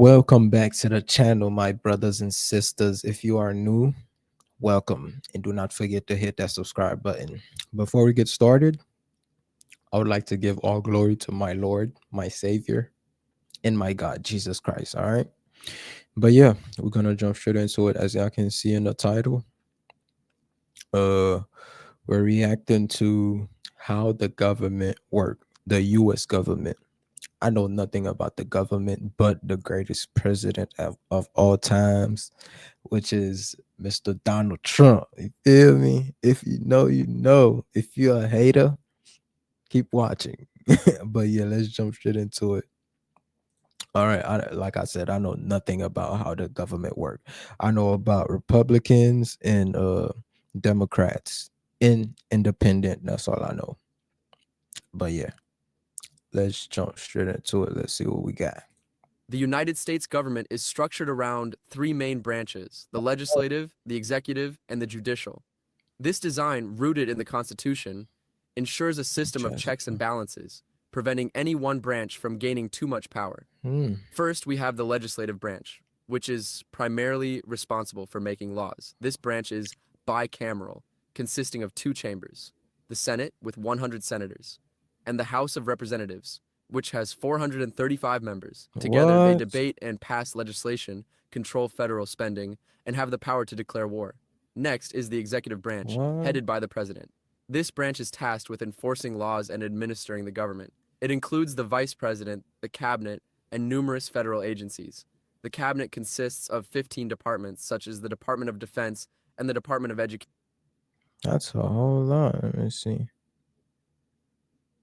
Welcome back to the channel, my brothers and sisters. If you are new, welcome and do not forget to hit that subscribe button. Before we get started, I would like to give all glory to my Lord, my Savior, and my God, Jesus Christ. All right. But yeah, we're gonna jump straight into it. As y'all can see in the title, uh, we're reacting to how the government work, the U.S. government. I know nothing about the government, but the greatest president of all times, which is Mr. Donald Trump. You feel me? If you know, you know. If you're a hater, keep watching. But yeah, let's jump straight into it. All right, like I said, I know nothing about how the government work. I know about Republicans and Democrats and independent. That's all I know. But yeah, let's jump straight into it. Let's see what we got. The United States government is structured around three main branches: the legislative, the executive, and the judicial. This design, rooted in the Constitution, ensures a system of checks and balances, preventing any one branch from gaining too much power. Hmm. First, we have the legislative branch, which is primarily responsible for making laws. This branch is bicameral, consisting of two chambers: the Senate, with 100 senators, and the House of Representatives, which has 435 members. Together, they What? debate and pass legislation, control federal spending, and have the power to declare war. Next is the executive branch, What? headed by the president. This branch is tasked with enforcing laws and administering the government. It includes the vice president, the cabinet, and numerous federal agencies. The cabinet consists of 15 departments, such as the Department of Defense and the Department of Education. That's a whole lot. Let me see.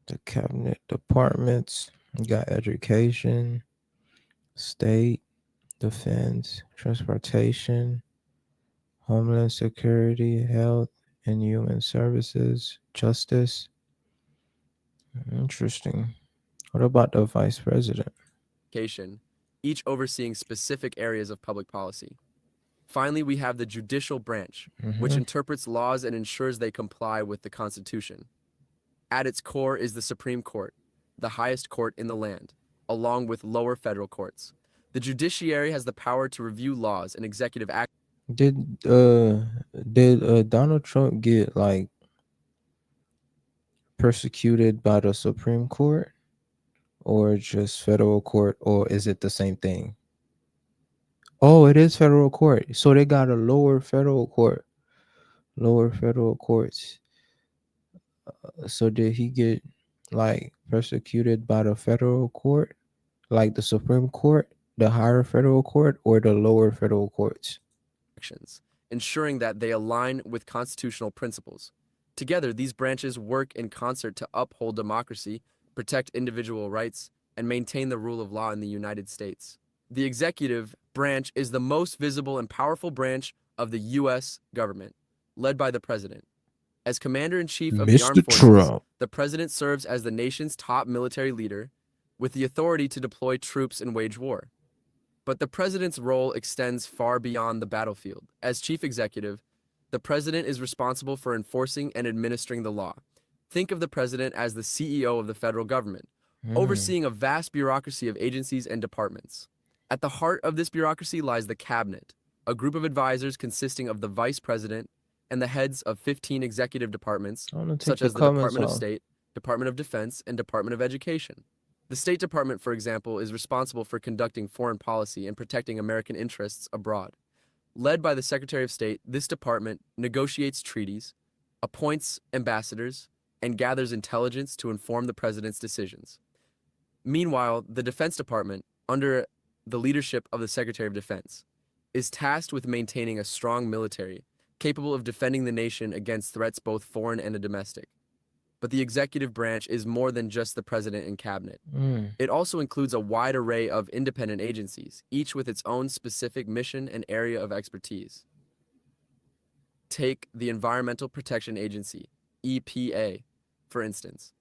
The cabinet departments. You got education, state, defense, transportation, homeland security, health and human services, justice. Interesting. What about the vice president? Each overseeing specific areas of public policy. Finally, we have the judicial branch, which Hmm. interprets laws and ensures they comply with the Constitution. At its core is the Supreme Court, the highest court in the land, along with lower federal courts. The judiciary has the power to review laws and executive acts. Did uh did Donald Trump get like persecuted by the Supreme Court or just federal court, or is it the same thing? Oh, it is federal court. So they got a lower federal court. Lower federal courts. So did he get like persecuted by the federal court, like the Supreme Court, the higher federal court, or the lower federal courts? Actions, ensuring that they align with constitutional principles. Together, these branches work in concert to uphold democracy, protect individual rights, and maintain the rule of law in the United States. The executive branch is the most visible and powerful branch of the U.S. government, led by the president. As commander in chief of the Mr. armed forces, Trump. the president serves as the nation's top military leader with the authority to deploy troops and wage war. But the president's role extends far beyond the battlefield. As chief executive, the president is responsible for enforcing and administering the law. Think of the president as the CEO of the federal government, Hmm. overseeing a vast bureaucracy of agencies and departments. At the heart of this bureaucracy lies the cabinet, a group of advisors consisting of the vice president and the heads of 15 executive departments, I want to take such the as the comments Department of off. State, Department of Defense, and Department of Education. The State Department, for example, is responsible for conducting foreign policy and protecting American interests abroad. Led by the Secretary of State, this department negotiates treaties, appoints ambassadors, and gathers intelligence to inform the president's decisions. Meanwhile, the Defense Department, under the leadership of the Secretary of Defense, is tasked with maintaining a strong military capable of defending the nation against threats both foreign and domestic. But the executive branch is more than just the president and cabinet. Mm. It also includes a wide array of independent agencies, each with its own specific mission and area of expertise. Take the Environmental Protection Agency, EPA, for instance.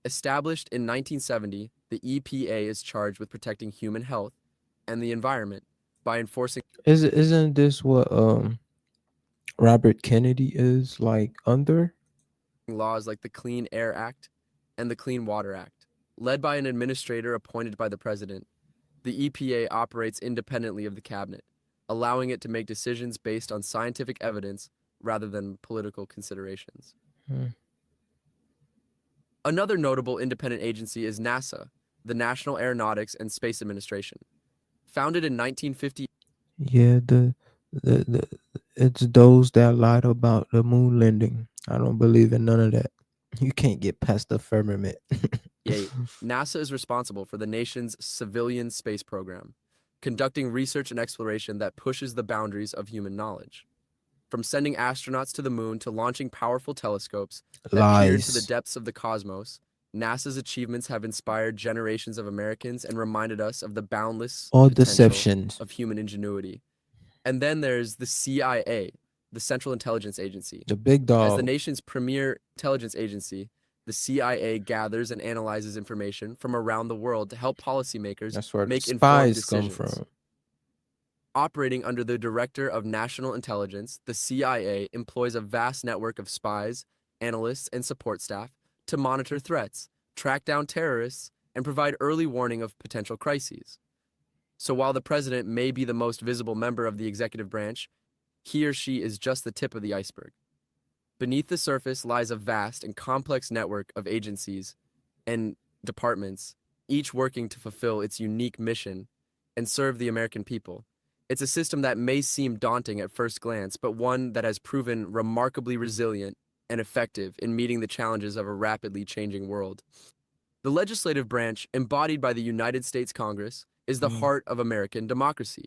Established in 1970, the EPA is charged with protecting human health and the environment by enforcing Isn't this what Robert Kennedy is like under? laws like the Clean Air Act and the Clean Water Act. Led by an administrator appointed by the president, The EPA operates independently of the cabinet, allowing it to make decisions based on scientific evidence rather than political considerations. Hmm. Another notable independent agency is NASA, the National Aeronautics and Space Administration. Founded in 1950, Yeah, the it's those that lied about the moon landing. I don't believe in none of that. You can't get past the firmament. NASA is responsible for the nation's civilian space program, conducting research and exploration that pushes the boundaries of human knowledge. From sending astronauts to the moon to launching powerful telescopes that peer into the Lies. depths of the cosmos, NASA's achievements have inspired generations of Americans and reminded us of the boundless All potential deceptions. of human ingenuity. And then there's the CIA, the Central Intelligence Agency. The big As the dog. nation's premier intelligence agency, the CIA gathers and analyzes information from around the world to help policymakers That's where the make informed spies come decisions. from. Operating under the Director of National Intelligence, the CIA employs a vast network of spies, analysts, and support staff to monitor threats, track down terrorists, and provide early warning of potential crises. So while the president may be the most visible member of the executive branch, he or she is just the tip of the iceberg. Beneath the surface lies a vast and complex network of agencies and departments, each working to fulfill its unique mission and serve the American people. It's a system that may seem daunting at first glance, but one that has proven remarkably resilient and effective in meeting the challenges of a rapidly changing world. The legislative branch, embodied by the United States Congress, is the heart of American democracy.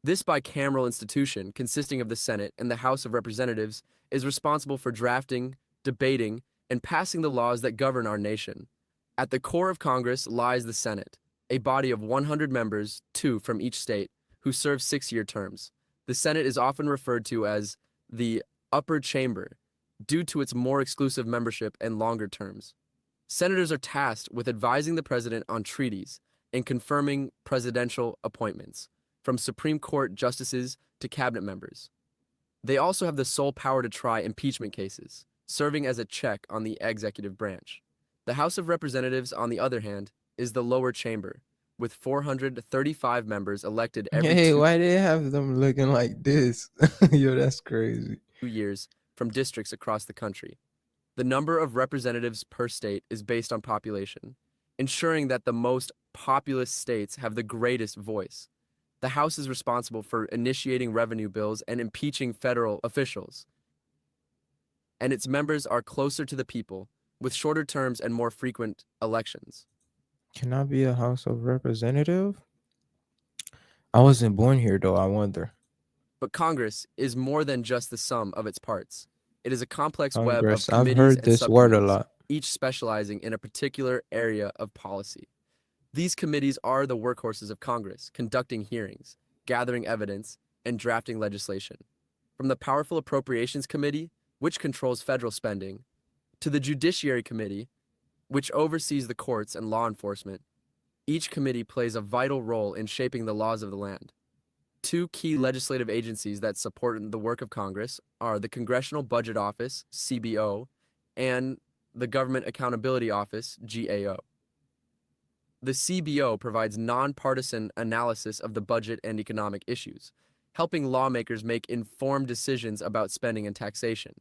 This bicameral institution, consisting of the Senate and the House of Representatives, is responsible for drafting, debating, and passing the laws that govern our nation. At the core of Congress lies the Senate, a body of 100 members, 2 from each state, who serve 6-year terms. The Senate is often referred to as the upper chamber due to its more exclusive membership and longer terms. Senators are tasked with advising the president on treaties and confirming presidential appointments, from Supreme Court justices to cabinet members. They also have the sole power to try impeachment cases, serving as a check on the executive branch. The House of Representatives, on the other hand, is the lower chamber, with 435 members elected every Hey, why they have them looking like this? Yo, that's crazy. 2 years from districts across the country. The number of representatives per state is based on population, ensuring that the most populous states have the greatest voice. The House is responsible for initiating revenue bills and impeaching federal officials, and its members are closer to the people, with shorter terms and more frequent elections. Can I be a House of Representative? I wasn't born here though, I wonder. But Congress is more than just the sum of its parts. It is a complex web of Congress. I've committees heard and this word a subcommittees, lot. each specializing in a particular area of policy. These committees are the workhorses of Congress, conducting hearings, gathering evidence, and drafting legislation. From the powerful Appropriations Committee, which controls federal spending, to the Judiciary Committee, which oversees the courts and law enforcement, each committee plays a vital role in shaping the laws of the land. 2 key legislative agencies that support the work of Congress are the Congressional Budget Office, CBO, and the Government Accountability Office, GAO. The CBO provides nonpartisan analysis of the budget and economic issues, helping lawmakers make informed decisions about spending and taxation.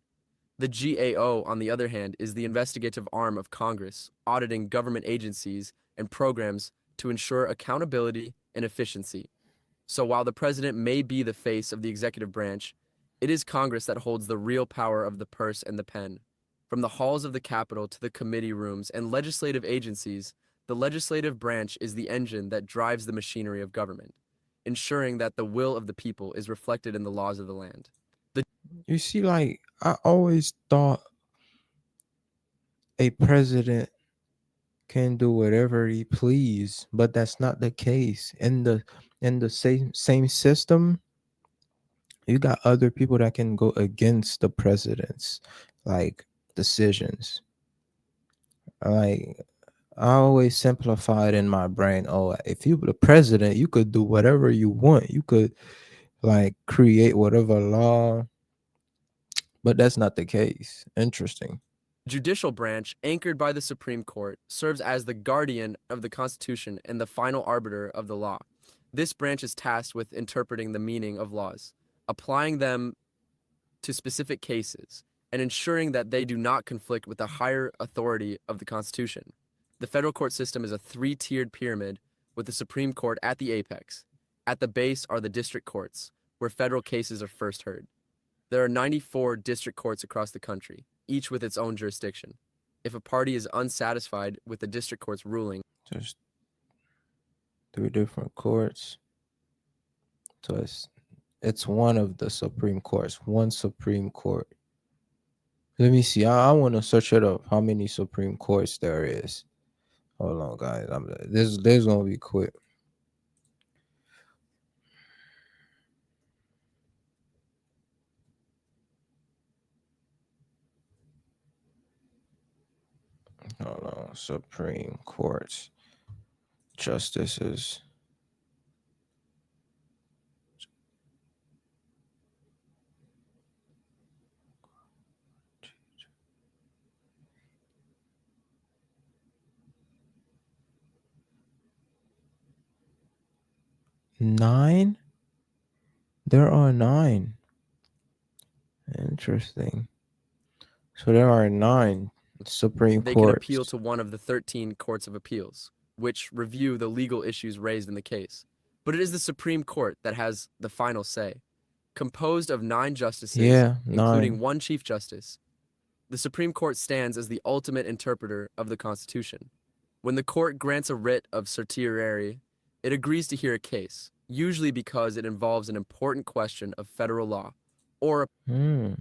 The GAO, on the other hand, is the investigative arm of Congress, auditing government agencies and programs to ensure accountability and efficiency. So while the president may be the face of the executive branch, it is Congress that holds the real power of the purse and the pen. From the halls of the Capitol to the committee rooms and legislative agencies, the legislative branch is the engine that drives the machinery of government, ensuring that the will of the people is reflected in the laws of the land. You see, like I always thought a president can do whatever he please, but that's not the case. In the same system, you got other people that can go against the president's like decisions. Like I always simplified in my brain. Oh, if you were the president, you could do whatever you want. You could like create whatever law, but that's not the case. Interesting. Judicial branch, anchored by the Supreme Court, serves as the guardian of the Constitution and the final arbiter of the law. This branch is tasked with interpreting the meaning of laws, applying them to specific cases, and ensuring that they do not conflict with the higher authority of the Constitution. The federal court system is a three-tiered pyramid with the Supreme Court at the apex. At the base are the district courts, where federal cases are first heard. There are 94 district courts across the country, each with its own jurisdiction. If a party is unsatisfied with the district court's ruling, There's 3 different courts. So it's one of the Supreme Courts, one Supreme Court. Let me see. I want to search it up. How many Supreme Courts there is? Hold on, guys. This gonna be quick. Hold on. Supreme Courts justices. Nine? There are 9. Interesting. So there are 9 Supreme they can Courts. appeal to one of the 13 courts of appeals, which review the legal issues raised in the case. But it is the Supreme Court that has the final say. Composed of 9 justices, Yeah, including 9. 1 Chief Justice, the Supreme Court stands as the ultimate interpreter of the Constitution. When the court grants a writ of certiorari, it agrees to hear a case, usually because it involves an important question of federal law or Hmm.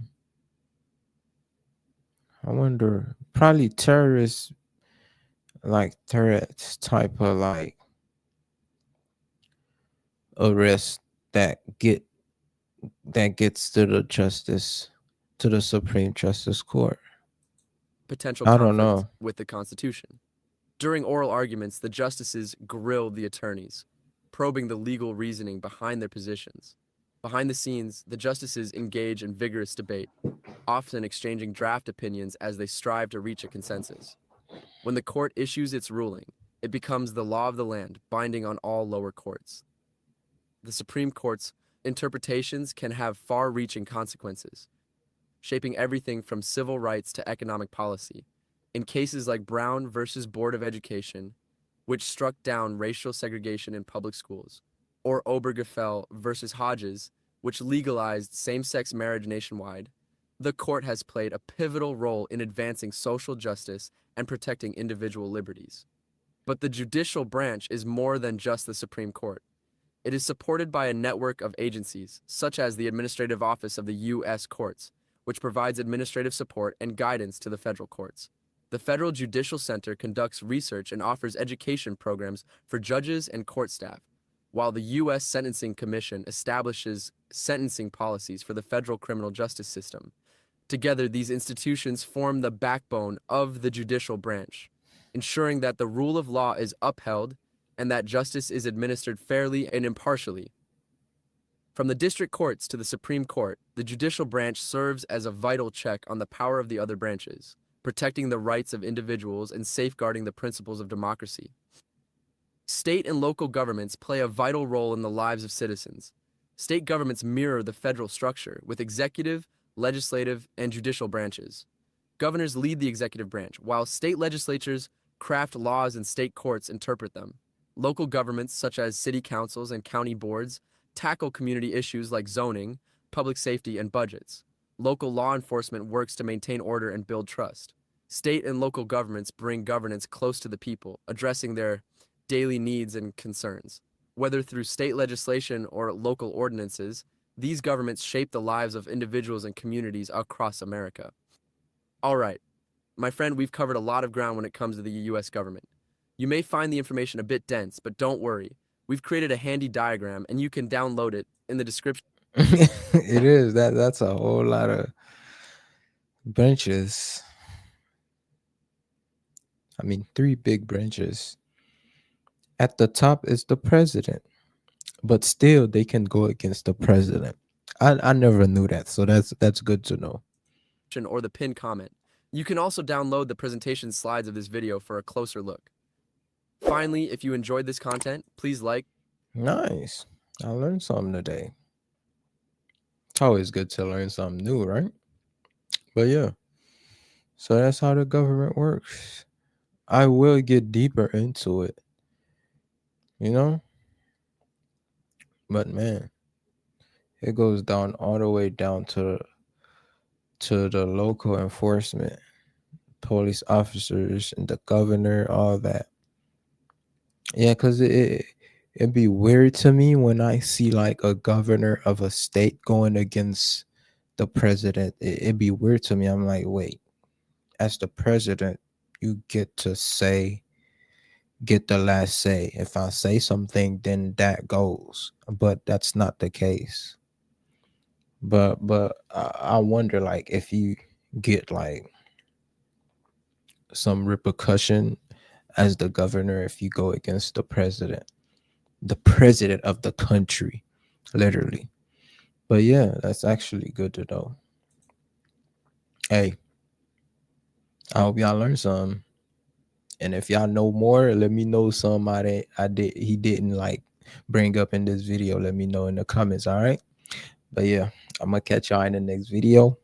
I wonder. Probably terrorists, like terrorists type of like arrest that gets to the Supreme Justice Court. potential I don't conflict know. with the Constitution. During oral arguments, the justices grilled the attorneys, probing the legal reasoning behind their positions. Behind the scenes, the justices engage in vigorous debate, often exchanging draft opinions as they strive to reach a consensus. When the court issues its ruling, it becomes the law of the land, binding on all lower courts. The Supreme Court's interpretations can have far-reaching consequences, shaping everything from civil rights to economic policy. In cases like Brown versus Board of Education, which struck down racial segregation in public schools, or Obergefell versus Hodges, which legalized same-sex marriage nationwide, the court has played a pivotal role in advancing social justice and protecting individual liberties. But the judicial branch is more than just the Supreme Court. It is supported by a network of agencies, such as the Administrative Office of the U.S. Courts, which provides administrative support and guidance to the federal courts. The Federal Judicial Center conducts research and offers education programs for judges and court staff, while the U.S. Sentencing Commission establishes sentencing policies for the federal criminal justice system. Together, these institutions form the backbone of the judicial branch, ensuring that the rule of law is upheld and that justice is administered fairly and impartially. From the district courts to the Supreme Court, the judicial branch serves as a vital check on the power of the other branches, protecting the rights of individuals and safeguarding the principles of democracy. State and local governments play a vital role in the lives of citizens. State governments mirror the federal structure with executive, legislative, and judicial branches. Governors lead the executive branch, while state legislatures craft laws and state courts interpret them. Local governments, such as city councils and county boards, tackle community issues like zoning, public safety, and budgets. Local law enforcement works to maintain order and build trust. State and local governments bring governance close to the people, addressing their daily needs and concerns. Whether through state legislation or local ordinances, these governments shape the lives of individuals and communities across America. All right, my friend, we've covered a lot of ground when it comes to the U.S. government. You may find the information a bit dense, but don't worry. We've created a handy diagram, and you can download it in the description. It is that's a whole lot of branches. I mean, 3 big branches. At the top is the president, but still they can go against the president. I never knew that, so that's good to know. Or the pinned comment. You can also download the presentation slides of this video for a closer look. Finally, if you enjoyed this content, please like. Nice. I learned something today. It's always good to learn something new, right? But yeah, so that's how the government works. I will get deeper into it, you know? But man, it goes down all the way down to the local enforcement, police officers and the governor, all that. Yeah, cause it'd be weird to me when I see like a governor of a state going against the president. It'd be weird to me. I'm like, wait, as the president, you get the last say. If I say something, then that goes. But that's not the case. But I wonder like if you get like some repercussion as the governor if you go against the president of the country, literally. But yeah, that's actually good to know. Hey, I hope y'all learned some. And if y'all know more, let me know some I did he didn't like bring up in this video. Let me know in the comments, all right? But yeah, I'm gonna catch y'all in the next video.